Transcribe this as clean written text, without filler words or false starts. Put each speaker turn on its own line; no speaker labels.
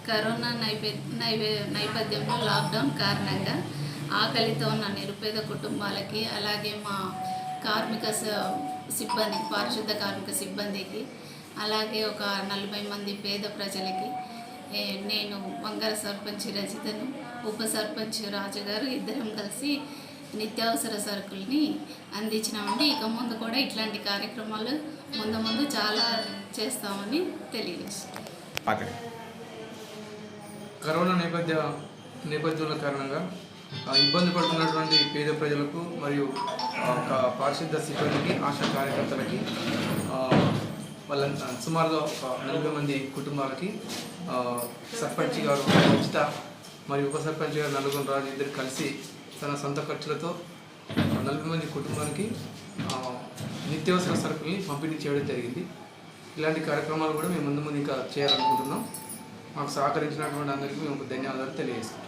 Corona నేపథ్యంలో lockdown కారణంగా ఆకలితో ఉన్న నిరుపేద కుటుంబాలకి, అలాగే మా కార్మిక సిబ్బంది, పారిశుద్ధ కార్మిక సిబ్బందికి, అలాగే ఒక 40 మంది పేద ప్రజలకి నేను వంగర సర్పంచ్ రజితను, ఉప సర్పంచ్ రాజుగారు ఇద్దరం కలిసి నిత్యావసర సరుకుల్ని అందించినామండి. ఇక ముందు కూడా ఇట్లాంటి కార్యక్రమాలు ముందు చాలా చేస్తామని తెలియజేస్తాం.
కరోనా నేపథ్యంలో కారణంగా ఇబ్బంది పడుతున్నటువంటి పేద ప్రజలకు మరియు పారిశుద్ధ సిబ్బందికి, ఆశా కార్యకర్తలకి, వాళ్ళ సుమారుగా ఒక 40 మంది కుటుంబాలకి సర్పంచ్ గారు ఉచిత మరియు ఉప సర్పంచ్ గారు నలుగురు రాజు ఇద్దరు కలిసి తన సొంత ఖర్చులతో 40 మంది కుటుంబానికి నిత్యావసర సరుకుల్ని పంపిణీ చేయడం జరిగింది. ఇలాంటి కార్యక్రమాలు కూడా మేము ముందు ఇంకా చేయాలనుకుంటున్నాం. మాకు సహకరించినటువంటి అందరికీ మేము ధన్యవాదాలు తెలియజేస్తున్నాం.